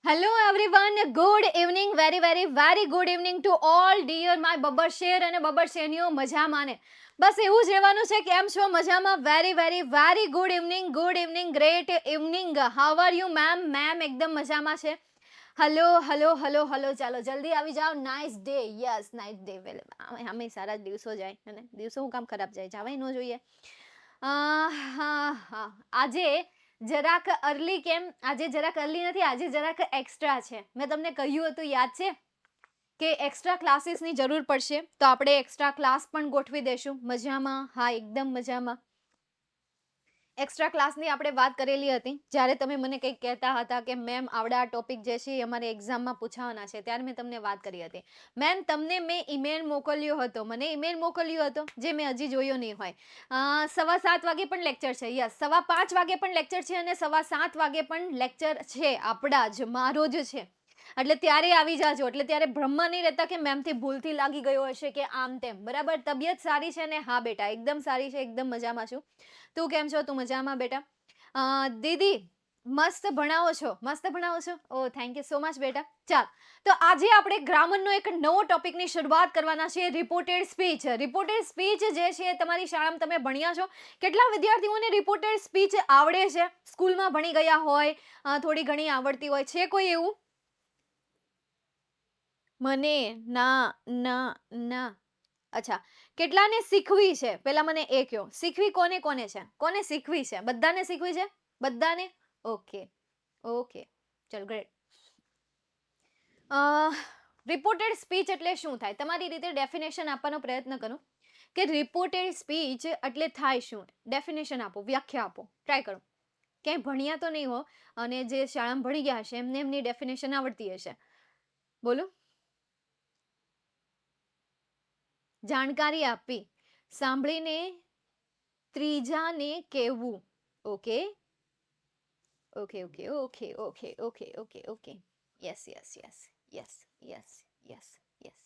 Hello everyone, good evening, very good evening to all dear my બબ્બર શેર અને બબ્બર શેરનીઓ મજામાં ને બસ એવું જ રહેવાનું છે. કેમ છો? મજામાં? Very good evening great evening. How are you ma'am એકદમ મજામાં છે. હલો ચાલો જલ્દી આવી જાઓ. Nice day, yes nice day. Well અમે સારા દિવસો જાય અને દિવસો હું કામ ખરાબ જાય, જવાય ન જોઈએ. હા આજે જરાક અર્લી કેમ? આજે જરાક અર્લી નથી, આજે જરાક એક્સ્ટ્રા છે. મેં તમને કહ્યું હતું, યાદ છે કે એક્સ્ટ્રા ક્લાસીસની જરૂર પડશે, તો આપણે એક્સ્ટ્રા ક્લાસ પણ ગોઠવી દેશું. મજામાં? હા, એકદમ મજામાં. એક્સ્ટ્રા ક્લાસની આપણે વાત કરેલી હતી જ્યારે તમે મને કંઈક કહેતા હતા કે મેમ આવડા ટોપિક જે છે એ અમારે એક્ઝામમાં પૂછાવાના છે, ત્યારે મેં તમને વાત કરી હતી. મેમ તમને મેં ઈમેલ મોકલ્યો હતો, મને ઈમેલ મોકલ્યો હતો જે મેં હજી જોયો નહીં હોય. 7:15 વાગે પણ લેક્ચર છે, યસ 5:15 વાગે પણ લેક્ચર છે અને 7:15 વાગે પણ લેક્ચર છે આપણા જ, મારો જ છે. એટલે ત્યારે આવી જાજો, એટલે ત્યારે ભ્રમમાં નહીં રહેતા કે મેમથી ભૂલથી લાગી ગયો હશે કે આમ તેમ. બરાબર? તબિયત સારી છે ને? હા બેટા, એકદમ સારી છે, એકદમ મજામાં છું. તું કેમ છો? તું મજામાં બેટા? દીદી મસ્ત ભણાવો છો, મસ્ત ભણાવો છો. ઓ થેન્ક યુ સો મચ બેટા. ચાલ, તો આજે આપણે ગ્રામરનો એક નવો ટોપિકની શરૂઆત કરવાના છે, રિપોર્ટેડ સ્પીચ. રિપોર્ટેડ સ્પીચ જે છે તમારી શાળામાં તમે ભણ્યા છો. કેટલા વિદ્યાર્થીઓને રિપોર્ટેડ સ્પીચ આવડે છે? સ્કૂલમાં ભણી ગયા હોય, થોડી ઘણી આવડતી હોય છે કોઈ એવું? મને ના ના ના. અચ્છા, કેટલાને શીખવી છે? પેલા મને એ કહો, શીખવી કોને કોને છે? કોને શીખવી છે? બધાને શીખવી છે? બધાને? ઓકે ઓકે, ચલ ગ્રેટ. રિપોર્ટેડ સ્પીચ એટલે શું થાય? તમારી રીતે ડેફિનેશન આપવાનો પ્રયત્ન કરો કે રિપોર્ટેડ સ્પીચ એટલે થાય શું. ડેફિનેશન આપો, વ્યાખ્યા આપો, ટ્રાય કરો. ક્યાંય ભણ્યા તો નહીં હો, અને જે શાળામાં ભણી ગયા હશે એમને એમની ડેફિનેશન આવડતી હશે. બોલો. જાણકારી આપવી, સાંભળીને ત્રીજાને કહેવું. Okay okay okay okay okay okay okay okay, yes yes yes yes yes yes yes.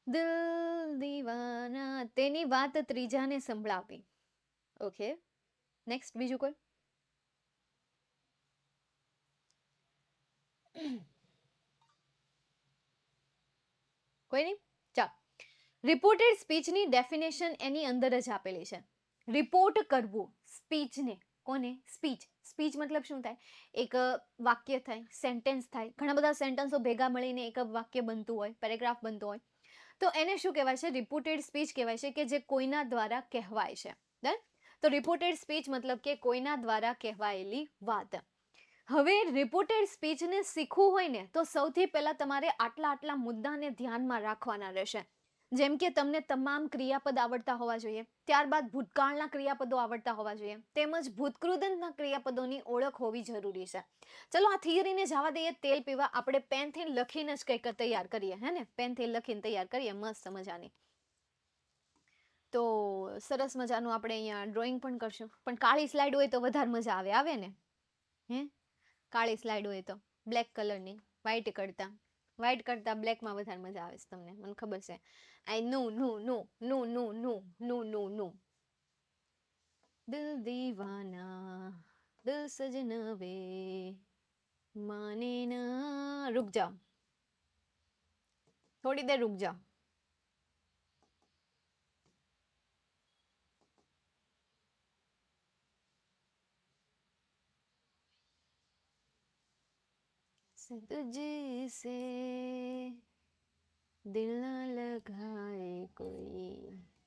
દિલ દીવાના, તેની વાત ત્રીજાને સંભળાવી. ઓકે, નેક્સ્ટ બીજું કોઈ? કોઈ નહીં? ચાલ, રિપોર્ટેડ સ્પીચની ડેફિનેશન એની અંદર જ આપેલી છે. રિપોર્ટ કરવું સ્પીચને. કોને? સ્પીચ. સ્પીચ મતલબ શું થાય? એક વાક્ય થાય, સેન્ટેન્સ થાય, ઘણા બધા સેન્ટેન્સો ભેગા મળીને એક વાક્ય બનતું હોય, પેરેગ્રાફ બનતો હોય. તો એને શું કહેવાય છે? રિપોર્ટેડ સ્પીચ કહેવાય છે, કે જે કોઈના દ્વારા કહેવાય છે. ડન? તો રિપોર્ટેડ સ્પીચ મતલબ કે કોઈના દ્વારા કહેવાયેલી વાત. હવે રિપોર્ટેડ સ્પીચને શીખવું હોય ને, તો સૌથી પહેલા તમારે આટલા મુદ્દાને ધ્યાનમાં રાખવાના રહેશે. જેમ કે તમને તમામ ક્રિયાપદ આવડતા હોવા જોઈએ, ત્યારબાદ ભૂતકાળના ક્રિયાપદો આવડતા હોવા જોઈએ, તેમજ ભૂતકૃદંતના ક્રિયાપદોની ઓળખ હોવી જરૂરી છે. ચલો આ થિયરીને જવા દઈએ, તેલ પીવા. આપણે પેનથી લખીને જ કંઈક તૈયાર કરીએ, હે ને? પેનથી લખીને તૈયાર કરીએ મસ્ત મજાની. તો સરસ મજાનું આપણે અહીંયા ડ્રોઈંગ પણ કરશું, પણ કાળી સ્લાઇડ હોય તો વધારે મજા આવે ને? હે, કાળી સ્લાઇડ હોય તો બ્લેક કલરની, વ્હાઇટ કરતા બ્લેકમાં વધારે મજા આવે છે તમને, મને ખબર છે. આઈ નો નો નો નો નો નો નો નો નો. દિલ દીવાના, દિલ સજના વે, માને ના. रुक जाओ, थोड़ी देर रुक जाओ. तुझसे दिल ना लगाए कोई,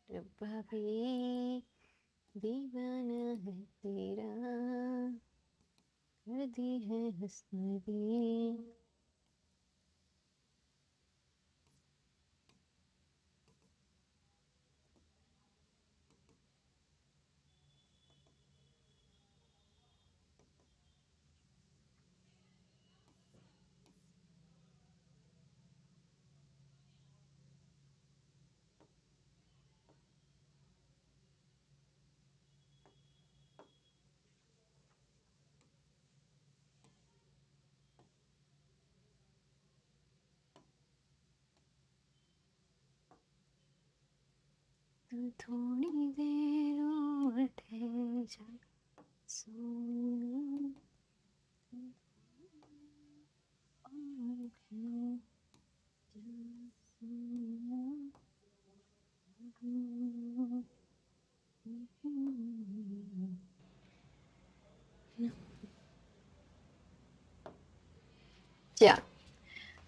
रब्बा भी दीवाना है तेरा, कर दी है हसनदी. तू थोड़ी देर और ठहर जा, सोना.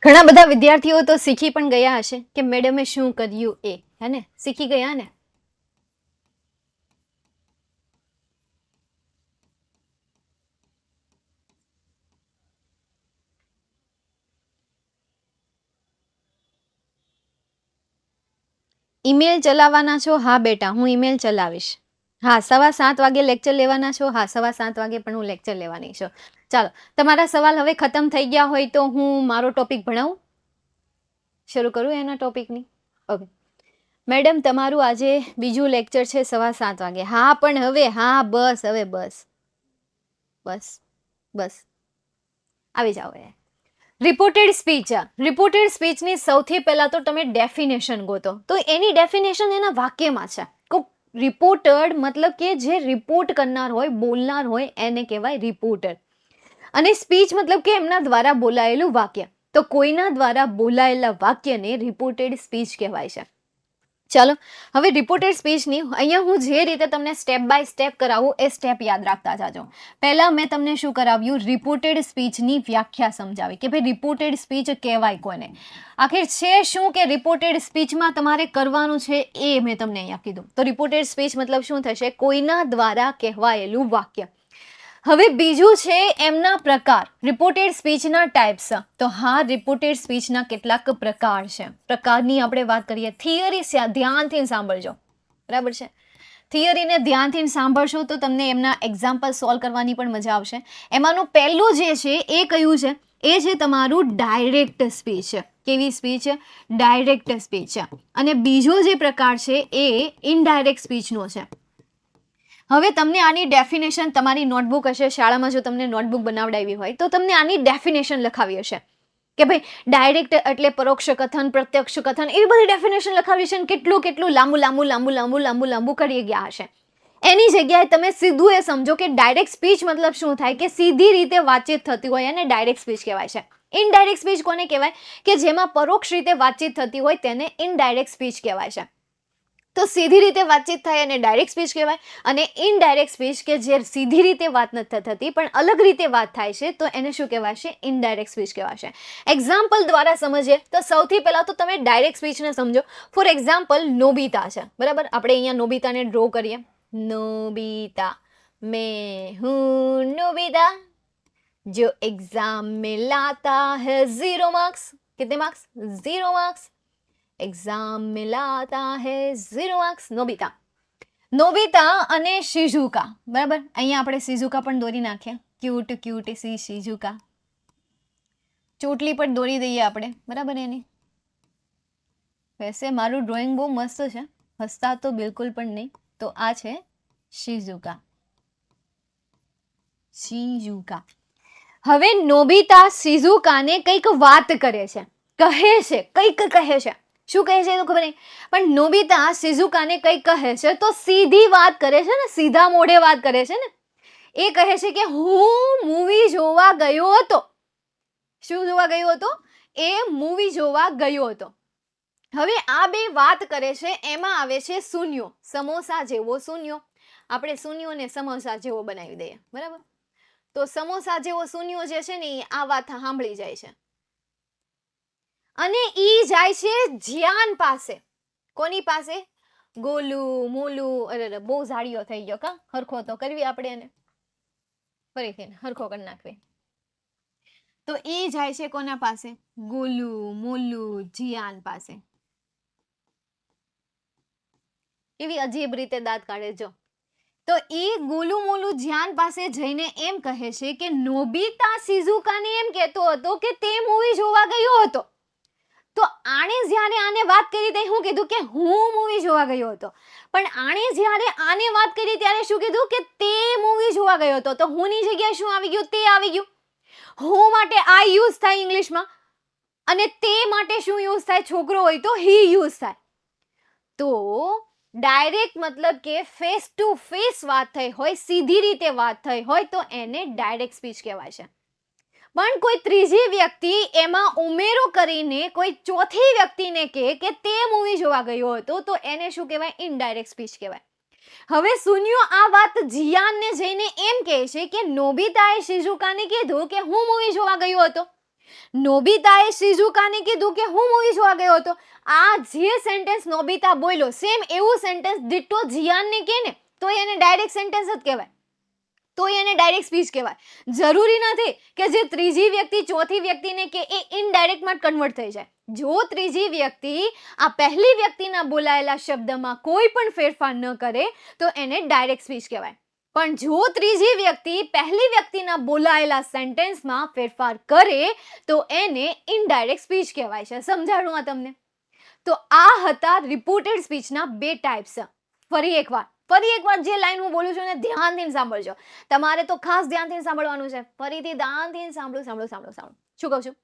ઘણા બધા વિદ્યાર્થીઓ તો શીખી પણ ગયા હશે કે મેડમે શું કર્યું એ, હે ને, શીખી ગયા ને. ઈમેલ ચલાવવાના છો? હા બેટા, હું ઈમેલ ચલાવીશ. હા, 7:15 વાગે લેક્ચર લેવાના છો? હા, 7:15 વાગે પણ હું લેક્ચર લેવાની છું. ચાલો, તમારા સવાલ હવે ખતમ થઈ ગયા હોય તો હું મારો ટોપિક ભણાવું, શરૂ કરું એના ટોપિકની. ઓકે મેડમ, તમારું આજે બીજું લેક્ચર છે 7:15 વાગે. હા પણ હવે, હા બસ, હવે બસ બસ બસ આવી જાઓ. Reported speech. રિપોર્ટેડ સ્પીચની સૌથી પહેલા તો તમે ડેફિનેશન ગોતો, તો એની ડેફિનેશન એના વાક્યમાં છે. રિપોર્ટેડ મતલબ કે જે રિપોર્ટ કરનાર હોય, બોલનાર હોય, એને કહેવાય રિપોર્ટર. અને સ્પીચ મતલબ કે એમના દ્વારા બોલાયેલું વાક્ય. તો કોઈના દ્વારા બોલાયેલા વાક્યને રિપોર્ટેડ સ્પીચ કહેવાય છે. ચાલો, હવે રિપોર્ટેડ સ્પીચની અહીંયા હું જે રીતે તમને સ્ટેપ બાય સ્ટેપ કરાવું એ સ્ટેપ યાદ રાખતા જાજો. પહેલા મેં તમને શું કરાવ્યું? રિપોર્ટેડ સ્પીચની વ્યાખ્યા સમજાવી કે ભાઈ રિપોર્ટેડ સ્પીચ કહેવાય કોને. આખિર છે શું કે રિપોર્ટેડ સ્પીચમાં તમારે કરવાનું છે એ મેં તમને અહીંયા કીધું. તો રિપોર્ટેડ સ્પીચ મતલબ શું થશે? કોઈના દ્વારા કહેવાયેલું વાક્ય. હવે બીજું છે એમના પ્રકાર. રિપોર્ટેડ સ્પીચના ટાઈપ્સ. તો હા, રિપોર્ટેડ સ્પીચના કેટલાક પ્રકાર છે. પ્રકારની આપણે વાત કરીએ. થિયરી ધ્યાનથી સાંભળજો, બરાબર છે. થિયરીને ધ્યાનથી સાંભળશો તો તમને એમના એક્ઝામ્પલ સોલ્વ કરવાની પણ મજા આવશે. એમાંનું પહેલું જે છે એ કયું છે? એ છે તમારું ડાયરેક્ટ સ્પીચ. કેવી સ્પીચ? Direct speech. અને બીજો જે પ્રકાર છે એ ઇનડાયરેક્ટ સ્પીચનો છે. હવે તમને આની ડેફિનેશન તમારી નોટબુક હશે, શાળામાં જો તમને નોટબુક બનાવડાવી હોય તો તમને આની ડેફિનેશન લખાવી હશે કે ભાઈ ડાયરેક્ટ એટલે પરોક્ષ કથન, પ્રત્યક્ષ કથન, એવી બધી ડેફિનેશન લખાવી છે. કેટલું કેટલું લાંબુ લાંબુ લાંબુ લાંબુ લાંબુ લાંબુ કરી ગયા હશે. એની જગ્યાએ તમે સીધું એ સમજો કે ડાયરેક્ટ સ્પીચ મતલબ શું થાય કે સીધી રીતે વાતચીત થતી હોય એને ડાયરેક્ટ સ્પીચ કહેવાય છે. ઇનડાયરેક્ટ સ્પીચ કોને કહેવાય? કે જેમાં પરોક્ષ રીતે વાતચીત થતી હોય તેને ઇનડાયરેક્ટ સ્પીચ કહેવાય છે. તો સીધી રીતે વાતચીત થાય અને ડાયરેક્ટ સ્પીચ કહેવાય. અને ઇનડાયરેક્ટ સ્પીચ કે જે સીધી રીતે વાત નથી થતી પણ અલગ રીતે વાત થાય છે તો એને શું કહેવાશે? ઇનડાયરેક્ટ સ્પીચ કહેવાશે. એક્ઝામ્પલ દ્વારા સમજીએ તો સૌથી પહેલા તો તમે ડાયરેક્ટ સ્પીચને સમજો. ફોર એક્ઝામ્પલ, નોબિતા છે, બરાબર. આપણે અહીંયા નોબિતાને ડ્રો કરીએ. નોબિતા, मैं हूँ नोबिता जो एग्जाम में लाता है 0 मार्क्स. कितने मार्क्स? 0 मार्क्स. एग्जाम में लाता है 0 मार्क्स. નોબિતા. નોબિતા અને શિઝુકા, બરાબર. અહીંયા આપણે શિઝુકા પણ દોરી નાખીએ. ક્યુટ ક્યુટ સી શિઝુકા. ચોટલી પણ દોરી દઈએ આપણે, બરાબર. એની વૈસે મારું ડ્રોઈંગ બહુ મસ્ત છે, હસતા તો બિલકુલ પણ નહીં. તો આ છે શિઝુકા. શિઝુકા. હવે નોબિતા શિઝુકાને કંઈક વાત કરે છે, કહે છે, કંઈક કહે છે. શું કહે છે એ તો ખબર નહીં, પણ નોબિતા શિઝુકાને કંઈક કહે છે તો સીધી વાત કરે છે ને, સીધા મોઢે વાત કરે છે ને. એ કહે છે કે હું મૂવી જોવા ગયો હતો. શું જોવા ગયો હતો? એ મૂવી જોવા ગયો હતો. હવે આ બે વાત કરે છે, એમાં આવે છે શૂન્યો. સમોસા જેવો શૂન્યો. આપણે શૂન્યોને સમોસા જેવો બનાવી દઈએ, બરાબર. તો સમોસા જેવો શૂન્યો જે છે ને આ વાત સાંભળી જાય છે અને ઈ જાય છે જ્ઞાન પાસે. કોની પાસે? ગોલું મોલું. અરે બહુ ઝાડીઓ થઈ ગયો કા. હરખો તો કરવી આપણે એને, ફરીથી હરખો કરી નાખવી. તો ઈ જાય છે કોના પાસે? ગોલું મોલું જીયાન પાસે. એવી અજીબ રીતે દાંત કાઢે જો. તો એ ગોલું મોલું જ્ઞાન પાસે જઈને એમ કહે છે કે નોબિતા શિઝુકાને એમ કહેતો હતો કે તે મૂવી જોવા ગયો હતો. તો આણે જ્યારે આને વાત કરી તે શું કીધું? કે હું મૂવી જોવા ગયો હતો. પણ આણે જ્યારે આને વાત કરી ત્યારે શું કીધું? કે તે મૂવી જોવા ગયો હતો. તો હું ની જગ્યાએ શું આવી ગયું? તે આવી ગયું. હું માટે આઈ યુઝ થાય ઇંગ્લિશમાં અને તે માટે શું યુઝ થાય? છોકરો હોય તો હી યુઝ થાય. તો ડાયરેક્ટ મતલબ કે ફેસ ટુ ફેસ વાત થઈ હોય, સીધી રીતે વાત થઈ હોય તો એને ડાયરેક્ટ સ્પીચ કહેવાય છે. પણ કોઈ ત્રીજી વ્યક્તિ એમાં ઉમેરો કરીને કોઈ ચોથી વ્યક્તિને કહે કે તે મૂવી જોવા ગયો હતો તો એને શું કહેવાય? ઇનડાયરેક્ટ સ્પીચ કહેવાય. હવે સુનિયો આ વાત જીયાનને જઈને એમ કહે છે કે નોબિતાએ શિઝુકાને કીધું કે હું મૂવી જોવા ગયો હતો. નોબિતાએ શિઝુકાને કીધું કે હું મૂવી જોવા ગયો હતો. આ જે સેન્ટેન્સ નોબિતા બોલ્યો સેમ એવું સેન્ટેન્સ ડિટ્ટો જીયાનને કહે ને તો એને ડાયરેક્ટ સેન્ટેન્સ જ કહેવાય, તો એને ડાયરેક્ટ સ્પીચ કહેવાય. જરૂરી નથી કે જે ત્રીજી વ્યક્તિ ચોથી વ્યક્તિને કે એ ઇનડાયરેક્ટમાં કન્વર્ટ થઈ જાય. જો ત્રીજી વ્યક્તિ આ પહેલી વ્યક્તિના બોલાયેલા શબ્દમાં કોઈ પણ ફેરફાર ન કરે તો એને ડાયરેક્ટ સ્પીચ કહેવાય. પણ જો ત્રીજી વ્યક્તિ પહેલી વ્યક્તિના બોલાયેલા સેન્ટેન્સમાં ફેરફાર કરે તો એને ઇનડાયરેક્ટ સ્પીચ કહેવાય છે. સમજાણું આ તમને? તો આ હતા રિપોર્ટેડ સ્પીચના બે ટાઈપ્સ. ફરી એકવાર જે લાઈન હું બોલું છું ને ધ્યાનથી સાંભળજો. તમારે તો ખાસ ધ્યાનથી સાંભળવાનું છે. ફરીથી ધ્યાનથી સાંભળો. શું કહું છું?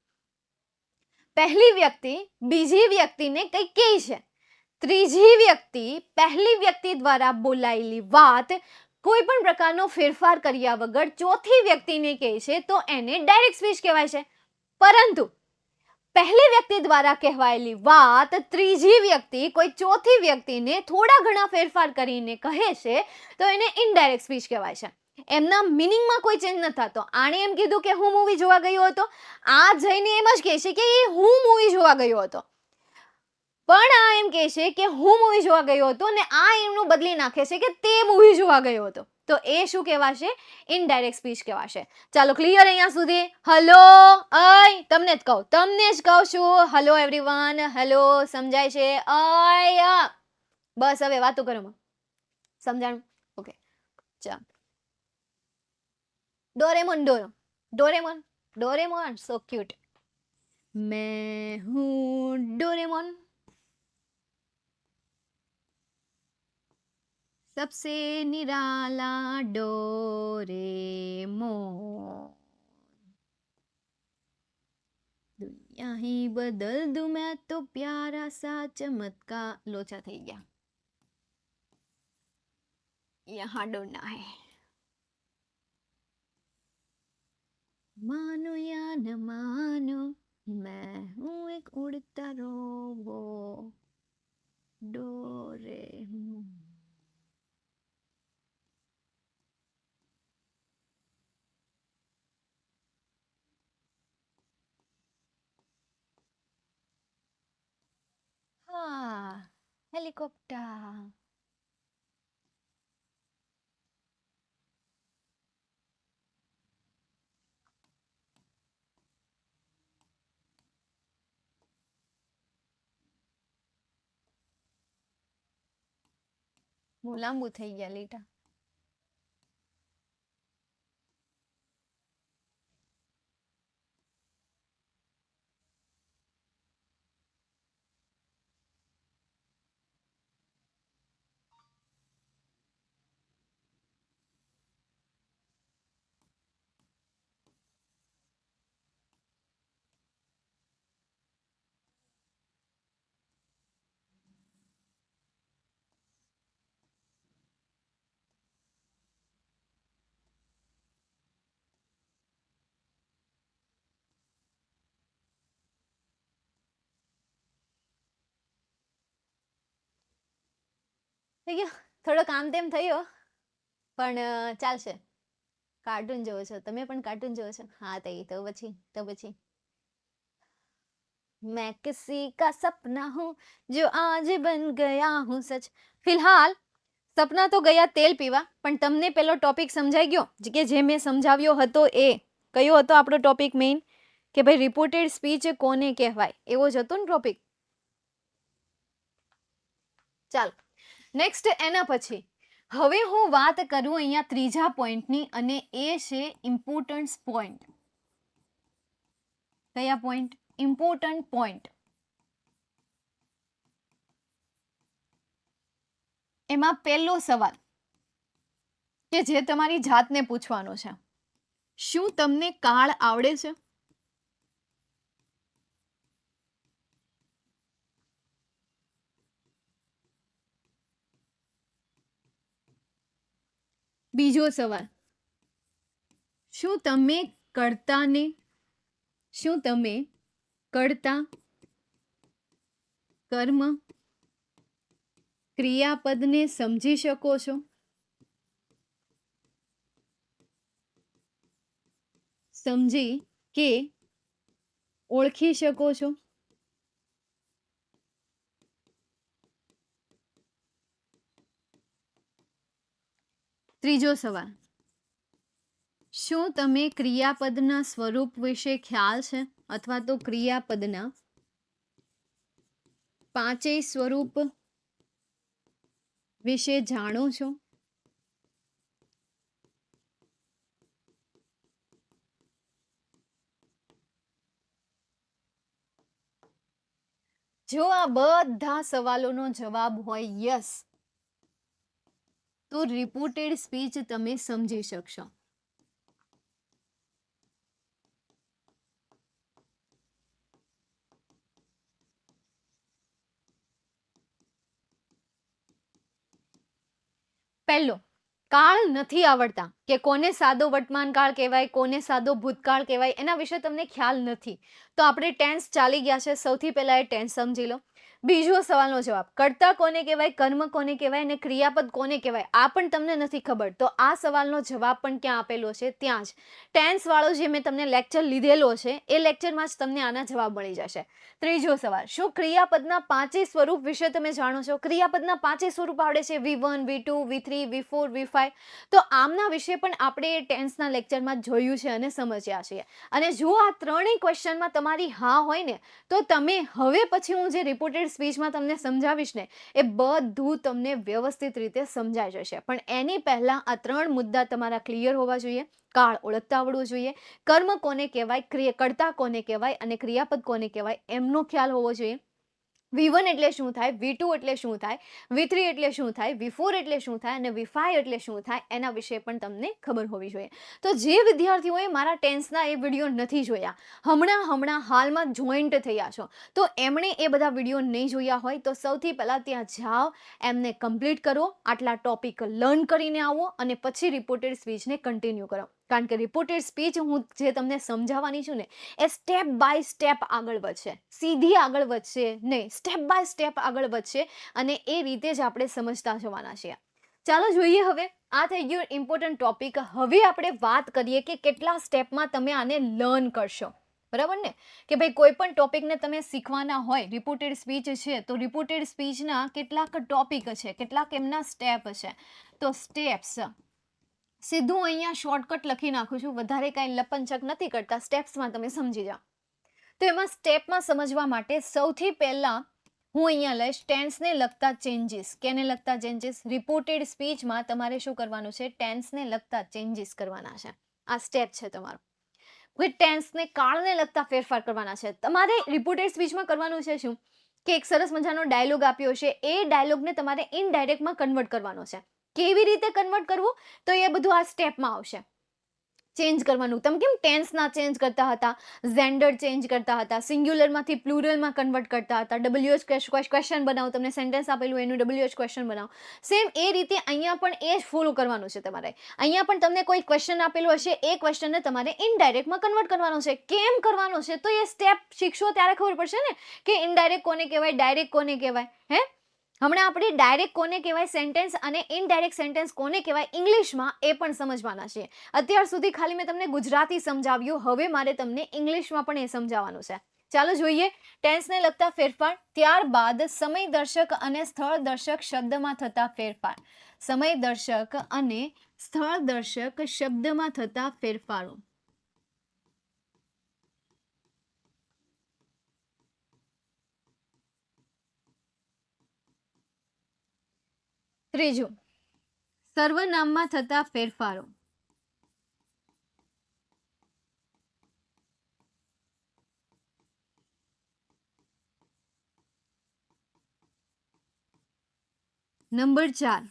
પહેલી વ્યક્તિ બીજી વ્યક્તિને કંઈક કહે છે. ત્રીજી વ્યક્તિ પહેલી વ્યક્તિ દ્વારા બોલાયેલી વાત કોઈ પણ પ્રકારનો ફેરફાર કર્યા વગર ચોથી વ્યક્તિને કહે છે તો એને ડાયરેક્ટ સ્પીચ કહેવાય છે. પરંતુ પહેલી વ્યક્તિ દ્વારા કહેવાયેલી વાત ત્રીજી વ્યક્તિ કોઈ ચોથી વ્યક્તિને થોડા ઘણા ફેરફાર કરીને કહે છે તો એને ઇનડાયરેક્ટ સ્પીચ કહેવાય છે. એમના મિનિંગમાં કોઈ ચેન્જ નથી થતો. આણે એમ કીધું કે હું મૂવી જોવા ગયો હતો, આ જઈને એમ જ કહે છે કે હું મૂવી જોવા ગયો હતો. પણ આ એમ કહે છે કે હું મૂવી જોવા ગયો હતો ને આ એમનું બદલી નાખે છે કે તે મૂવી જોવા ગયો હતો. તો એ શું કહેવાશે? ઇનડાયરેક્ટ સ્પીચ કહેવાશે. ચાલો ક્લિયર અહીંયા સુધી? હલો તમને જ કહું છું. હલો એવરીવન, હલો, સમજાય છે? બસ હવે વાતો કરો. સમજાણું? ઓકે. ચાલો. Doraemon so cute. मैं हूँ डोरेमोन, सबसे निराला डोरेमोन, दुनिया ही बदल दूं मैं तो प्यारा सा चमत्कार. लोचा થઈ ગયા. यहाँ डोना है. मानो या न मानो मैं हूँ एक उड़ता रोबो डोरेमोन. हाँ, हेलीकॉप्टर. બહુ લાંબુ થઈ ગયા લીટા. થઈ ગયો. થોડો કામ તેમ થયો પણ ચાલશે. કાર્ટૂન જોવો છો તમે? પણ કાર્ટૂન જોવો છો? હા તો પછી मैं किसी का सपना हूँ जो आज बन गया हूँ सच. फिलहाल સપના તો ગયા તેલ પીવા, પણ તમને પેલો ટોપિક સમજાઈ ગયો કે જે મેં સમજાવ્યો હતો એ કયો હતો આપણો ટોપિક મેઇન? કે ભાઈ રિપોર્ટેડ સ્પીચ કોને કહેવાય, એવો જ હતો ને ટોપિક. ચાલો નેક્સ્ટ એના પછી હવે હું વાત કરું અહીંયા ત્રીજા પોઈન્ટની અને એ છે ઇમ્પોર્ટન્ટ પોઈન્ટ. કયા પોઈન્ટ? Important point. એમાં પહેલો સવાલ કે જે તમારી જાતને પૂછવાનો છે, શું તમને કાળ આવડે છે? બીજો સવાલ, શું તમે કર્તાને શું તમે કર્તા, કર્મ, ક્રિયાપદને સમજી શકો છો? સમજી કે ઓળખી શકો છો? ત્રીજો સવાલ, શું તમે ક્રિયાપદના સ્વરૂપ વિશે ખ્યાલ છે અથવા તો ક્રિયાપદના પાંચેય સ્વરૂપ વિશે જાણો છો? જો આ બધા સવાલોનો જવાબ હોય યસ, તો રિપોર્ટેડ સ્પીચ તમે સમજી શકશો. પહેલો, કાળ નથી આવડતા કે કોને સાદો વર્તમાન કાળ કહેવાય, કોને સાદો ભૂતકાળ કહેવાય, એના વિશે તમને ખ્યાલ નથી, તો આપણે ટેન્સ ચાલી ગયા છે. સૌથી પહેલા એ ટેન્સ સમજી લો. બીજો સવાલનો જવાબ, કર્તા કોને કહેવાય, કર્મ કોને કહેવાય અને ક્રિયાપદ કોને કહેવાય, આ પણ તમને નથી ખબર, તો આ સવાલનો જવાબ પણ ક્યાં આપેલો છે? ત્યાં જ. ટેન્સ વાળો જે મેં તમને લેક્ચર લીધેલો છે એ લેક્ચરમાં જ તમને આના જવાબ મળી જશે. ત્રીજો સવાલ, શું ક્રિયાપદના પાંચેય સ્વરૂપ વિશે તમે જાણો છો? ક્રિયાપદના પાંચેય સ્વરૂપ આવડે છે, V1, V2, V3, V4, V5. તો આમના વિશે પણ આપણે ટેન્સના લેક્ચરમાં જોયું છે અને સમજ્યા છીએ. અને જો આ ત્રણેય ક્વેશ્ચનમાં તમારી હા હોય ને, તો તમે હવે પછી હું જે રિપોર્ટેડ સ્પીચમાં તમને સમજાવીશ ને એ બધું તમને વ્યવસ્થિત રીતે સમજાઈ જશે. પણ એની પહેલા આ ત્રણ મુદ્દા તમારા ક્લિયર હોવા જોઈએ. કાળ ઓળખતા આવડવું જોઈએ, કર્મ કોને કહેવાય, કર્તા કોને કહેવાય અને ક્રિયાપદ કોને કહેવાય એમનો ખ્યાલ હોવો જોઈએ. V1 એટલે શું થાય, V2 એટલે શું થાય, V3 એટલે શું થાય, V4 એટલે શું થાય અને V5 એટલે શું થાય, એના વિશે પણ તમને ખબર હોવી જોઈએ. તો જે વિદ્યાર્થીઓએ મારા ટેન્સના એ વિડીયો નથી જોયા, હમણાં હાલમાં જોઈન્ટ થયા છો, તો એમણે એ બધા વિડીયો નહીં જોયા હોય તો સૌથી પહેલાં ત્યાં જાઓ, એમને કમ્પ્લીટ કરો, આટલા ટોપિક લર્ન કરીને આવો અને પછી રિપોર્ટેડ સ્પીચને કન્ટિન્યુ કરો. કારણ કે રિપોર્ટેડ સ્પીચ હું જે તમને સમજાવવાની છું ને એ સ્ટેપ બાય સ્ટેપ આગળ વધશે, સીધી આગળ વધશે નહીં, સ્ટેપ બાય સ્ટેપ આગળ વધશે અને એ રીતે જ આપણે સમજતા જવાના છીએ. ચાલો જોઈએ હવે. આ થઈ ગયું ઇમ્પોર્ટન્ટ ટોપિક. હવે આપણે વાત કરીએ કે કેટલા સ્ટેપમાં તમે આને લર્ન કરશો. બરાબર ને? કે ભાઈ કોઈ પણ ટોપિકને તમે શીખવાના હોય, રિપોર્ટેડ સ્પીચ છે તો રિપોર્ટેડ સ્પીચના કેટલાક ટોપિક છે, કેટલાક એમના સ્ટેપ છે. તો સ્ટેપ્સ સીધું અહીંયા શોર્ટકટ લખી નાખું છું, વધારે કાંઈ લપનચક નથી કરતા, સ્ટેપ્સમાં તમે સમજી જાઓ. તો એમાં સ્ટેપમાં સમજવા માટે સૌથી પહેલા હું અહીંયા લઈશ ટેન્સને લગતા ચેન્જીસ. કેને લગતા ચેન્જીસ? રિપોર્ટેડ સ્પીચમાં તમારે શું કરવાનું છે? ટેન્સને લગતા ચેન્જીસ કરવાના છે. આ સ્ટેપ છે તમારો. કોઈ ટેન્સને કાળને લગતા ફેરફાર કરવાના છે. તમારે રિપોર્ટેડ સ્પીચમાં કરવાનું છે શું કે એક સરસ મજાનો ડાયલોગ આપ્યો છે, એ ડાયલોગને તમારે ઇનડાયરેક્ટમાં કન્વર્ટ કરવાનો છે. કેવી રીતે કન્વર્ટ કરવું? તો એ બધું આ સ્ટેપમાં આવશે. ચેન્જ કરવાનું. તમે કેમ ટેન્સના ચેન્જ કરતા હતા, જેન્ડર ચેન્જ કરતા હતા, સિંગ્યુલરમાંથી પ્લુરલમાં કન્વર્ટ કરતા હતા, WH ક્વેશ્ચન બનાવો, તમને સેન્ટેન્સ આપેલું એનું WH ક્વેશ્ચન બનાવો. સેમ એ રીતે અહીંયા પણ એ જ ફોલો કરવાનું છે તમારે. અહીંયા પણ તમને કોઈ ક્વેશ્ચન આપેલું હશે, એ ક્વેશ્ચનને તમારે ઇનડાયરેક્ટમાં કન્વર્ટ કરવાનો છે. કેમ કરવાનો છે? તો એ સ્ટેપ શીખશો ત્યારે ખબર પડશે ને કે ઇનડાયરેક્ટ કોને કહેવાય, ડાયરેક્ટ કોને કહેવાય. હમણાં આપણે ડાયરેક્ટ કોને કહેવાય સેન્ટેન્સ અને ઇનડાયરેક્ટ સેન્ટેન્સ કોને કહેવાય ઇંગ્લિશમાં એ પણ સમજવાના છે. અત્યાર સુધી ખાલી મેં તમને ગુજરાતી સમજાવ્યું, હવે મારે તમને ઇંગ્લિશમાં પણ એ સમજાવવાનું છે. ચાલો જોઈએ ટેન્સને લગતા ફેરફાર. ત્યારબાદ સમય દર્શક અને સ્થળ દર્શક શબ્દમાં થતા ફેરફાર. સમય દર્શક અને સ્થળ દર્શક શબ્દમાં થતા ફેરફારો. ત્રીજું, સર્વનામમાં થતા ફેરફારો. નંબર 4,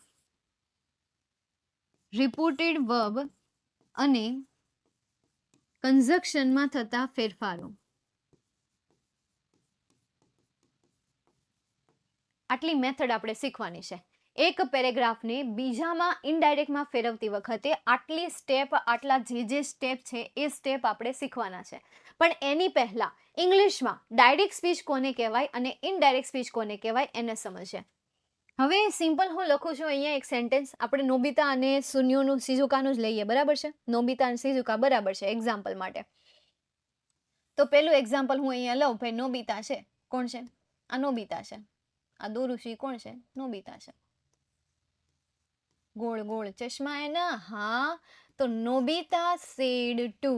રિપોર્ટેડ વર્બ અને કન્જક્શનમાં થતા ફેરફારો. આટલી મેથડ આપણે શીખવાની છે. એક પેરેગ્રાફને બીજામાં ઇનડાયરેક્ટમાં ફેરવતી વખતે આટલી સ્ટેપ, આટલા જે સ્ટેપ છે એ સ્ટેપ આપણે શીખવાના છે. પણ એની પહેલા ઇંગ્લિશમાં ડાયરેક્ટ સ્પીચ કોને કહેવાય અને ઇનડાયરેક્ટ સ્પીચ કોને કહેવાય એને સમજીએ. હવે સિમ્પલ હું લખું છું અહીંયા એક સેન્ટેન્સ. આપણે નોબિતા અને સુનિયોનું શિઝુકાનું જ લઈએ, બરાબર છે? નોબિતા અને શિઝુકા બરાબર છે એક્ઝામ્પલ માટે. તો પેલું એક્ઝામ્પલ હું અહીંયા લઉં. ભાઈ નોબિતા છે, કોણ છે? આ નોબિતા છે. આ દોરુશી કોણ છે? નોબિતા છે. ગોળ ગોળ ચશ્મા એના, હા. તો નોબિતા સેડ ટુ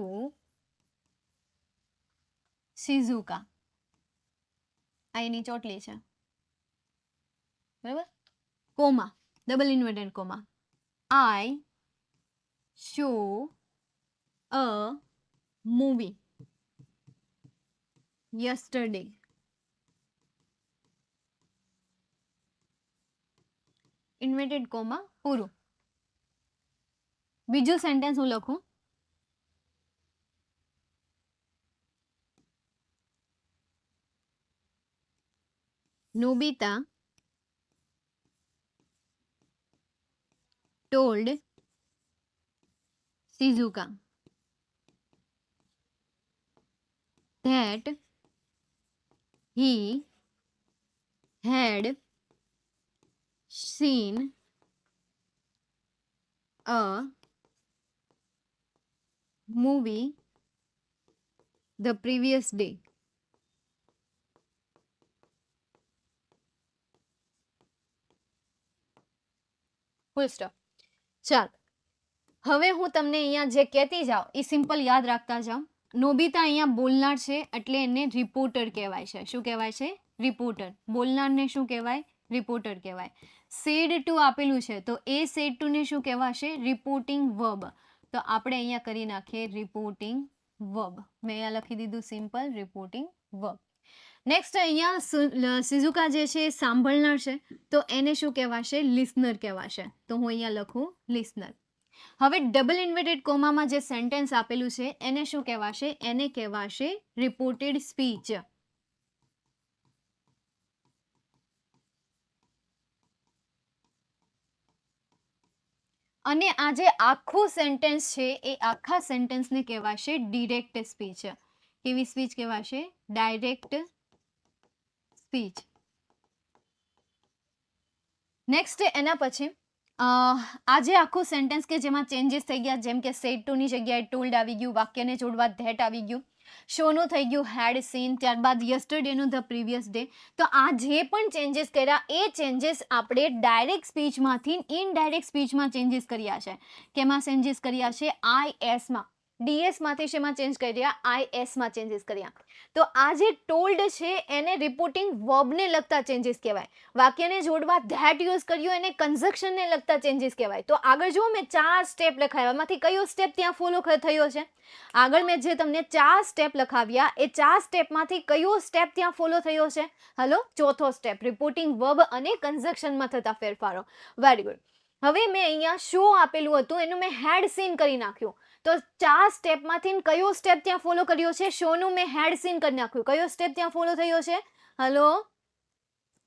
શિઝુકા. આ એની ચોટલી છે, બરાબર? Comma, double inverted comma. I saw a movie yesterday. Inverted comma પૂરું. બીજું સેન્ટેન્સ હું લખું. નોબિતા told Shizuka that he had seen a movie the previous day. Full stop. ચાલ, હવે હું તમને અહીંયા જે કહેતી જાઉં એ સિમ્પલ યાદ રાખતા જાઉં. નોબિતા અહીંયા બોલનાર છે એટલે એને રિપોર્ટર કહેવાય છે. શું કહેવાય છે? રિપોર્ટર. બોલનારને શું કહેવાય? રિપોર્ટર કહેવાય. સેડ ટુ આપેલું છે તો એ સેડ ટુ ને શું કહેવાશે? Reporting verb. તો આપણે અહીંયા કરી નાખીએ રિપોર્ટિંગ વર્બ. મેં અહીંયા લખી દીધું સિમ્પલ રિપોર્ટિંગ વર્બ. નેક્સ્ટ અહીંયા શિઝુકા જે છે એ સાંભળનાર છે તો એને શું કહેવાશે? લિસનર કહેવાશે. તો હું અહીંયા લખું લિસનર. હવે ડબલ ઇન્વર્ટેડ કોમામાં જે સેન્ટેન્સ આપેલું છે એને શું કહેવાશે? એને કહેવાશે રિપોર્ટેડ સ્પીચ. અને આ જે આખું સેન્ટેન્સ છે એ આખા સેન્ટેન્સને કહેવાશે ડિરેક્ટ સ્પીચ. કેવી સ્પીચ કહેવાશે? Direct speech. નેક્સ્ટ એના પછી આ જે આખું સેન્ટેન્સ કે જેમાં ચેન્જીસ થઈ ગયા, જેમ કે સેડ ટુ ની જગ્યાએ ટોલ્ડ આવી ગયું, વાક્યને જોડવા ધેટ આવી ગયું, શોનું થઈ ગયું હેડ સીન, ત્યારબાદ યસ્ટરડેનું ધ પ્રીવિયસ ડે. તો આ જે પણ ચેન્જીસ કર્યા એ ચેન્જીસ આપણે ડાયરેક્ટ સ્પીચમાંથી ઇનડાયરેક્ટ સ્પીચમાં ચેન્જીસ કર્યા છે. કેમાં ચેન્જીસ કર્યા છે? આઈએસમાં. ડીએસમાંથી શેમાં ચેન્જ કર્યા? આઈએસમાં ચેન્જીસ કર્યા. તો આ જે ટોલ્ડ છે એને રિપોર્ટિંગ વર્બને લગતા ચેન્જીસ કહેવાય. વાક્યને જોડવા ધેટ યુઝ કર્યું એને કન્જક્શનને લગતા ચેન્જીસ કહેવાય. તો આગળ જુઓ મેં 4 સ્ટેપ લખાવ્યા, એમાંથી કયો સ્ટેપ ત્યાં ફોલો થયો છે? આગળ મેં જે તમને 4 સ્ટેપ લખાવ્યા એ 4 સ્ટેપમાંથી કયો સ્ટેપ ત્યાં ફોલો થયો છે? હલો, ચોથો સ્ટેપ, રિપોર્ટિંગ વર્બ અને કન્જક્શનમાં થતા ફેરફારો. Very good. હવે મેં અહીંયા શો આપેલું હતું એનું મેં હેડ સીન કરી નાખ્યું. તો 4 સ્ટેપમાંથી કયો સ્ટેપ ત્યાં ફોલો કર્યો છે? શોનું મેં હેડ સીન કરી નાખ્યું. કયો સ્ટેપ ત્યાં ફોલો થયો છે? હલો,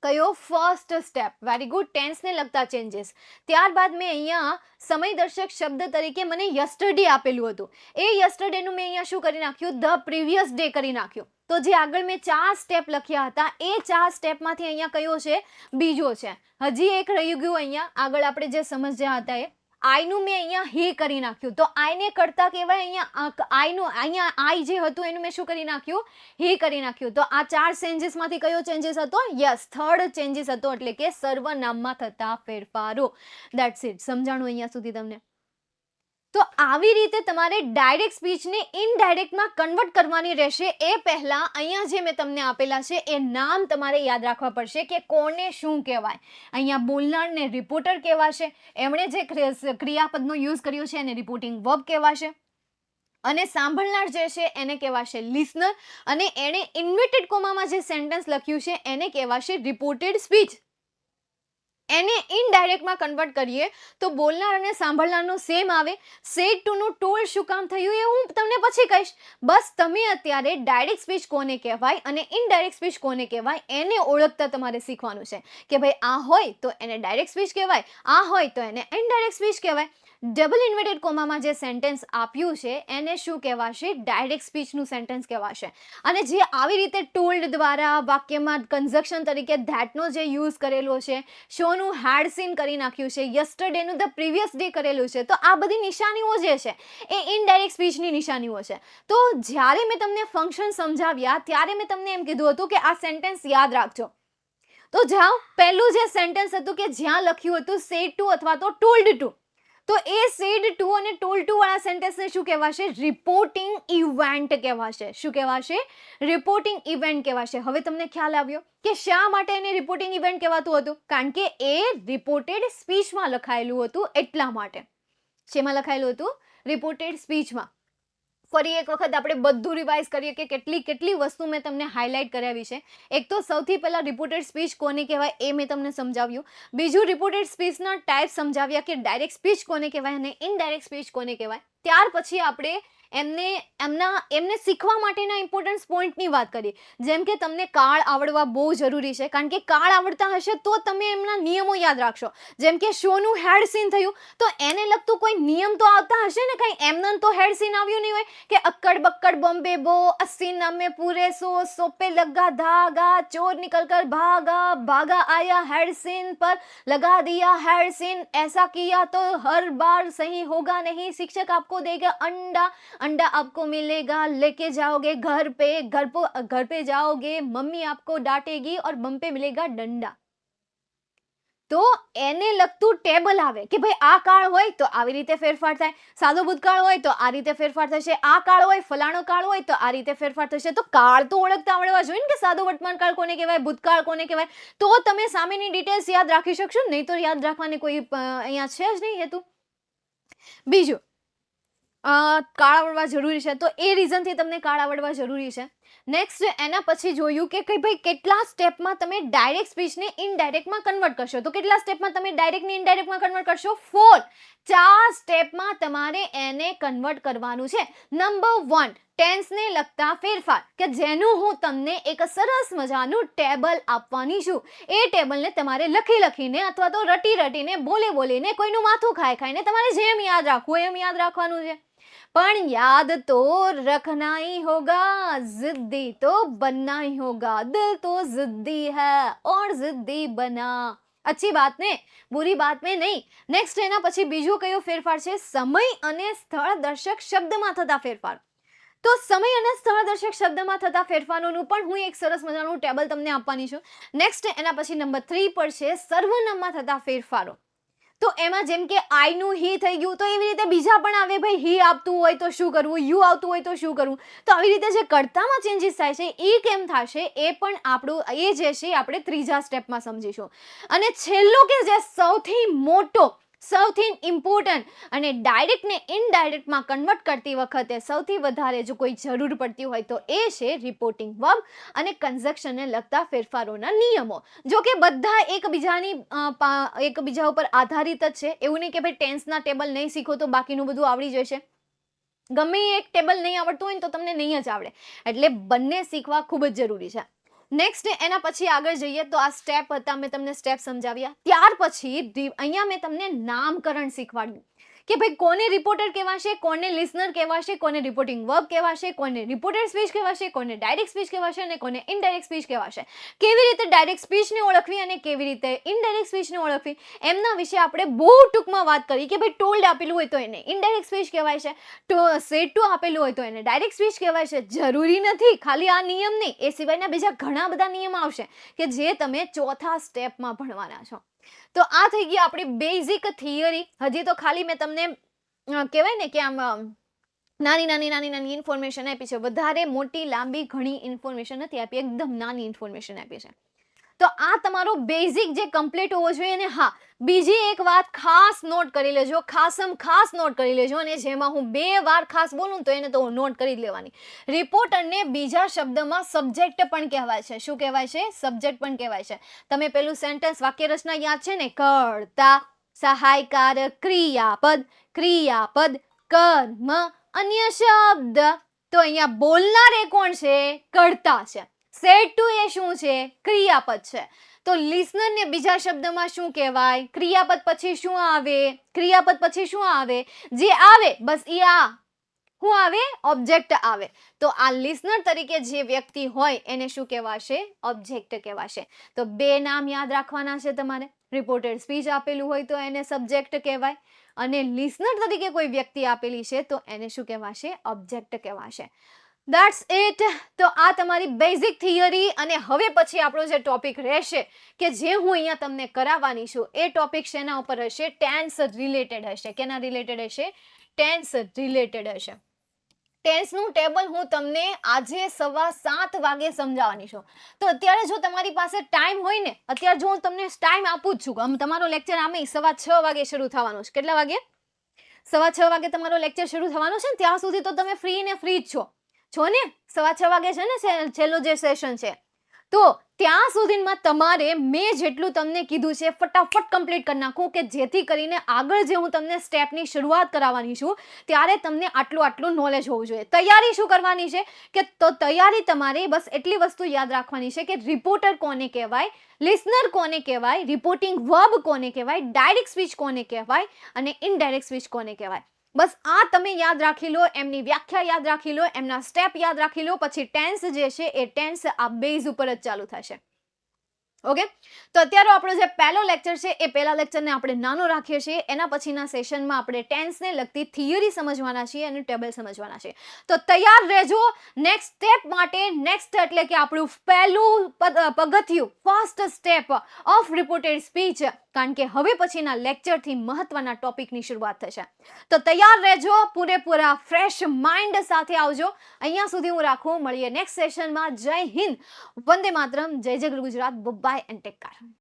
કયો? First step. Very good. ટેન્સને લગતા ચેન્જીસ. ત્યારબાદ મેં અહીંયા સમયદર્શક શબ્દ તરીકે મને યસ્ટરડે આપેલું હતું. એ યસ્ટરડેનું મેં અહીંયા શું કરી નાખ્યું? ધ પ્રીવિયસ ડે કરી નાખ્યું. તો જે આગળ મેં 4 સ્ટેપ લખ્યા હતા એ 4 સ્ટેપમાંથી અહીંયા કયો છે? બીજો છે. હજી એક રહી ગયું અહીંયા આગળ આપણે જે સમજ્યા હતા એ આઈનું મેં અહીંયા હી કરી નાખ્યું. તો આઈને કરતા કહેવાય અહીંયા આઈનું, અહીંયા આઈ જે હતું એનું મેં શું કરી નાખ્યું? હી કરી નાખ્યું. તો આ 4 ચેન્જીસમાંથી કયો ચેન્જીસ હતો? યસ, થર્ડ ચેન્જીસ હતો, એટલે કે સર્વનામમાં થતા ફેરફારો. That's it. સમજાણું અહીંયા સુધી તમને? તો આવી રીતે તમારે ડાયરેક્ટ સ્પીચને ઇનડાયરેક્ટમાં કન્વર્ટ કરવાની રહેશે. એ પહેલા અહીંયા જે મેં તમને આપેલા છે એ નામ તમારે યાદ રાખવા પડશે કે કોને શું કહેવાય. અહીંયા બોલનારને રિપોર્ટર કહેવાશે, એમણે જે ક્રિયાપદનો યુઝ કર્યો છે એને રિપોર્ટિંગ વર્બ કહેવાશે, અને સાંભળનાર જે છે એને કહેવાશે લિસનર, અને એણે ઇન્વર્ટેડ કોમામાં જે સેન્ટેન્સ લખ્યું છે એને કહેવાશે રિપોર્ટેડ સ્પીચ. એને ઇનડાયરેક્ટમાં કન્વર્ટ કરીએ તો બોલનાર અને સાંભળનારનું સેમ આવે. સેડ ટુનું ટોલ્ડ શું કામ થયું એ હું તમને પછી કહીશ. બસ તમે અત્યારે ડાયરેક્ટ સ્પીચ કોને કહેવાય અને ઇનડાયરેક્ટ સ્પીચ કોને કહેવાય એને ઓળખતા તમારે શીખવાનું છે કે ભાઈ આ હોય તો એને ડાયરેક્ટ સ્પીચ કહેવાય, આ હોય તો એને ઇનડાયરેક્ટ સ્પીચ કહેવાય. ડબલ ઇન્વર્ટેડ કોમામાં જે સેન્ટેન્સ આપ્યું છે એને શું કહેવાશે? ડાયરેક્ટ સ્પીચનું સેન્ટેન્સ કહેવાશે. અને જે આવી રીતે ટોલ્ડ દ્વારા વાક્યમાં કન્જક્શન તરીકે ધેટનો જે યુઝ કરેલો છે, શોનું હેડ સીન કરી નાખ્યું છે, યસ્ટરડેનું ધ પ્રીવિયસ ડે કરેલું છે, તો આ બધી નિશાનીઓ જે છે એ ઇનડાયરેક્ટ સ્પીચની નિશાનીઓ છે. તો જ્યારે મેં તમને ફંક્શન સમજાવ્યા ત્યારે મેં તમને એમ કીધું હતું કે આ સેન્ટેન્સ યાદ રાખજો. તો જાઓ, પહેલું જે સેન્ટેન્સ હતું કે જ્યાં લખ્યું હતું સેડ ટુ અથવા તો ટોલ્ડ ટુ, તો એ સેડ ટુ અને ટોલ્ડ ટુ વાળા સેન્ટેન્સને શું કહેવાશે? રિપોર્ટિંગ ઇવેન્ટ કહેવાશે. શું કહેવાશે? રિપોર્ટિંગ ઇવેન્ટ કહેવાશે. હવે તમને ખ્યાલ આવ્યો કે શા માટે એને રિપોર્ટિંગ ઇવેન્ટ કહેવાતું હતું? કારણ કે એ રિપોર્ટેડ સ્પીચમાં લખાયેલું હતું એટલા માટે. શેમાં લખાયેલું હતું? રિપોર્ટેડ સ્પીચમાં. ફરી એક વખત આપણે બધું રિવાઇઝ કરીએ કે કેટલી વસ્તુ મેં તમને હાઇલાઇટ કરાવી છે. એક તો સૌથી પહેલાં રિપોર્ટેડ સ્પીચ કોને કહેવાય એ મેં તમને સમજાવ્યું. બીજું રિપોર્ટેડ સ્પીચના ટાઈપ સમજાવ્યા કે ડાયરેક્ટ સ્પીચ કોને કહેવાય અને ઇનડાયરેક્ટ સ્પીચ કોને કહેવાય. ત્યાર પછી આપણે એમને શીખવા માટેના ઇમ્પોર્ટન્સ પોઈન્ટની વાત કરી. જેમ કે તમને કાળ આવડવા બહુ જરૂરી છે, કારણ કે કાળ આવડતા હશે તો તમે એમના નિયમો યાદ રાખશો. જેમ કે શોનું હેડ સીન થયું તો એને લગતું કોઈ નિયમ તો આવતા હશે ને, કંઈ એમને તો હેડ સીન આવ્યું નહીં હોય કે અક્કડ બક્કડ બોમ્બે બો, 80 નમે પૂરે 100, 100 पे लगा धागा, चोर निकल कर भागा, भागा आया हेड सीन पर लगा दिया हेड सीन, ऐसा किया तो हर बार सही होगा नहीं, शिक्षक आपको देगा अंडा, अंडा आपको मिलेगा, लेके जाओगे घर पे जाओगे, मम्मी आपको डांटेगी और बम पे मिलेगा डंडा. તો એને લગતું ટેબલ આવે કે ભાઈ આ કાળ હોય તો આવી રીતે ફેરફાર થાય, સાદો ભૂતકાળ હોય તો આ રીતે ફેરફાર થશે, આ કાળ હોય ફલાણો કાળ હોય તો આ રીતે ફેરફાર થશે. તો કાળ તો ઓળખતા આવડવા જોઈએ ને કે સાદો વર્તમાન કાળ કોને કહેવાય, ભૂતકાળ કોને કહેવાય, તો તમે સામેની ડિટેલ્સ યાદ રાખી શકશો. નહીં તો યાદ રાખવાની કોઈ અહીંયા છે જ નહીં હેતુ. બીજું, કાળ આવડવા જરૂરી છે, તો એ રીઝનથી તમને કાળ આવડવા જરૂરી છે. નેક્સ્ટ એના પછી જોયું કે ભાઈ કેટલા સ્ટેપમાં તમે ડાયરેક્ટ સ્પીચને ઇનડાયરેક્ટમાં કન્વર્ટ કરશો. તો કેટલા સ્ટેપમાં તમે ડાયરેક્ટને ઇનડાયરેક્ટમાં કન્વર્ટ કરશો? 4. 4 સ્ટેપમાં તમારે એને કન્વર્ટ કરવાનું છે. નંબર 1, ટેન્સને લગતા ફેરફાર, કે જેનું હું તમને એક સરસ મજાનું ટેબલ આપવાની છું. એ ટેબલને તમારે લખીને અથવા તો રટીને બોલીને કોઈનું માથું ખાઈને તમારે જેમ યાદ રાખવું એમ યાદ રાખવાનું છે. પણ યાદ તો રખના ही होगा, जिद्दी तो बनना ही होगा, दिल तो जिद्दी है और जिद्दी बना. अच्छी बात ने, बुरी बात में નહીં. નેક્સ્ટ એના પછી બીજો કયો ફેરફાર છે? સમય અને સ્થળ દર્શક શબ્દમાં થતા ફેરફાર. તો સમય અને સ્થળ દર્શક શબ્દમાં થતા ફેરફારોનું પણ હું એક સરસ મજાનું ટેબલ તમને આપવાની છું. નેક્સ્ટ એના પછી નંબર 3 પર છે સર્વનામમાં થતા ફેરફારો. તો એમાં જેમ કે આઈનું હી થઈ ગયું, તો એવી રીતે બીજા પણ આવે. ભાઈ હી આપતું હોય તો શું કરવું, યુ આવતું હોય તો શું કરવું. તો આવી રીતે જે કર્તામાં ચેન્જીસ થાય છે એ કેમ થશે એ પણ એ જે છે આપણે ત્રીજા સ્ટેપમાં સમજીશું. અને છેલ્લો કે જે સૌથી મોટો, સૌથી ઇમ્પોર્ટન્ટ અને ડાયરેક્ટને ઇનડાયરેક્ટમાં કન્વર્ટ કરતી વખતે સૌથી વધારે જો કોઈ જરૂર પડતી હોય તો એ છે રિપોર્ટિંગ વર્બ અને કન્જક્શનને લગતા ફેરફારોના નિયમો. જો કે બધા એકબીજા ઉપર આધારિત જ છે. એવું નહીં કે ભાઈ ટેન્સના ટેબલ નહીં શીખો તો બાકીનું બધું આવડી જશે. ગમે એક ટેબલ નહીં આવડતું હોય ને તો તમને નહીં જ આવડે. એટલે બંને શીખવા ખૂબ જ જરૂરી છે. નેક્સ્ટ એના પછી આગળ જઈએ તો આ સ્ટેપ હતા, મેં તમને સ્ટેપ સમજાવ્યા. ત્યાર પછી અહીંયા મેં તમને નામકરણ શીખવાડ્યું કે ભાઈ કોને રિપોર્ટર કહેવાશે, કોને લિસનર કહેવાશે, કોને રિપોર્ટિંગ વર્બ કહેવાશે, કોને રિપોર્ટેડ સ્પીચ કહેવાશે, કોને ડાયરેક્ટ સ્પીચ કહેવાશે અને કોને ઇનડાયરેક્ટ સ્પીચ કહેવાશે. કેવી રીતે ડાયરેક્ટ સ્પીચને ઓળખવી અને કેવી રીતે ઇનડાયરેક્ટ સ્પીચને ઓળખવી એમના વિશે આપણે બહુ ટૂંકમાં વાત કરી કે ભાઈ ટોલ્ડ આપેલું હોય તો એને ઇનડાયરેક્ટ સ્પીચ કહેવાય છે, સેડ ટુ આપેલું હોય તો એને ડાયરેક્ટ સ્પીચ કહેવાય છે. જરૂરી નથી ખાલી આ નિયમ નહીં, એ સિવાયના બીજા ઘણા બધા નિયમ આવશે કે જે તમે ચોથા સ્ટેપમાં ભણવાના છો. તો આ થઈ ગઈ આપણી બેઝિક થિયરી. હજી તો ખાલી મેં તમને કહેવાય ને કે આમ નાની ઇન્ફોર્મેશન આપી છે. વધારે મોટી લાંબી ઘણી ઇન્ફોર્મેશન નથી આપી, એકદમ નાની ઇન્ફોર્મેશન આપી છે. તો આ તમારો બેઝિક જે કમ્પ્લીટ હોવો જોઈએ. અને હા, બીજી એક વાત ખાસ નોટ કરી લેજો, ખાસ નોટ કરી લેજો. અને જેમાં હું 2 વાર ખાસ બોલું તો એને તો નોટ કરી જ લેવાની. રિપોર્ટરને બીજા શબ્દમાં સબ્જેક્ટ પણ કહેવાય છે. શું કહેવાય છે? સબ્જેક્ટ પણ કહેવાય છે. તમે પેલું સેન્ટેન્સ વાક્ય રચના યાદ છે ને? કર્તા, સહાયકાર, ક્રિયાપદ, કર્મ, અન્ય શબ્દ. તો અહીંયા બોલનાર એ કોણ છે? કર્તા છે. સેડ ટુ એ શું છે? ક્રિયાપદ છે. તો લિસનરને બીજા શબ્દમાં શું કહેવાય? ક્રિયાપદ પછી શું આવે? ક્રિયાપદ પછી શું આવે? જે આવે બસ એ આ શું આવે? ઓબ્જેક્ટ આવે. તો આ લિસનર તરીકે જે વ્યક્તિ હોય એને શું કહેવાશે? ઓબ્જેક્ટ કહેવાશે. તો બે નામ યાદ રાખવાના છે તમારે. રિપોર્ટેડ સ્પીચ આપેલું હોય તો એને સબ્જેક્ટ કહેવાય, અને લિસનર તરીકે કોઈ વ્યક્તિ આપેલી છે તો એને શું કહેવાશે? ઓબ્જેક્ટ કહેવાશે. That's it. તો આ તમારી બેઝિક થિયરી, અને હવે પછી આપણો જે ટોપિક રહેશે કે જે હું અહીંયા તમને કરાવવાની છું એ ટોપિક શેના ઉપર હશે? ટેન્સ રિલેટેડ હશે. કેના રિલેટેડ હશે? ટેન્સ રિલેટેડ હશે. ટેન્સનું ટેબલ હું તમને આજે 7:15 વાગે સમજાવવાની છું. તો અત્યારે જો તમારી પાસે ટાઈમ હોય ને, અત્યારે જો હું તમને ટાઈમ આપું જ છું, તમારો લેક્ચર આમે 6:15 વાગે શરૂ થવાનો છે. કેટલા વાગે? 6:15 વાગે તમારો લેક્ચર શરૂ થવાનો છે ને, ત્યાં સુધી તો તમે ફ્રી ને ફ્રી જ છો ને? 6:15 વાગે છે ને છેલ્લું જે સેશન છે, તો ત્યાં સુધીમાં તમારે મેં જેટલું તમને કીધું છે ફટાફટ કમ્પ્લીટ કરી નાખું, કે જેથી કરીને આગળ જે હું તમને સ્ટેપની શરૂઆત કરાવવાની છું ત્યારે તમને આટલું નોલેજ હોવું જોઈએ. તૈયારી શું કરવાની છે? કે તો તૈયારી તમારે બસ એટલી વસ્તુ યાદ રાખવાની છે કે રિપોર્ટર કોને કહેવાય, લિસનર કોને કહેવાય, રિપોર્ટિંગ વર્બ કોને કહેવાય, ડાયરેક્ટ સ્પીચ કોને કહેવાય, અને ઇનડાયરેક્ટ સ્પીચ કોને કહેવાય. બસ આ તમે યાદ રાખી લો, એમની વ્યાખ્યા યાદ રાખી લો, એમના સ્ટેપ યાદ રાખી લો. પછી ટેન્સ જે છે એ ટેન્સ આ બેઝ ઉપર જ ચાલુ થશે. ઓકે, તો અત્યારે આપણો જે પહેલો લેક્ચર છે એ પહેલા લેક્ચરને આપણે નાનો રાખીએ છીએ. એના પછીના સેશનમાં આપણે ટેન્સને લગતી થિયરી સમજવાના છીએ અને ટેબલ સમજવાના છે. તો તૈયાર રહેજો નેક્સ્ટ સ્ટેપ માટે. નેક્સ્ટ એટલે કે આપણું પહેલું પગથિયું, first step of reported speech, કારણ કે હવે પછીના લેક્ચરથી મહત્વના ટોપિકની શરૂઆત થશે. તો તૈયાર રહેજો, પૂરેપૂરા ફ્રેશ માઇન્ડ સાથે આવજો. અહીંયા સુધી હું રાખું, મળીએ નેક્સ્ટ સેશનમાં. જય હિન્દ, વંદે માતરમ, જય જય Gujarat, bye and take care.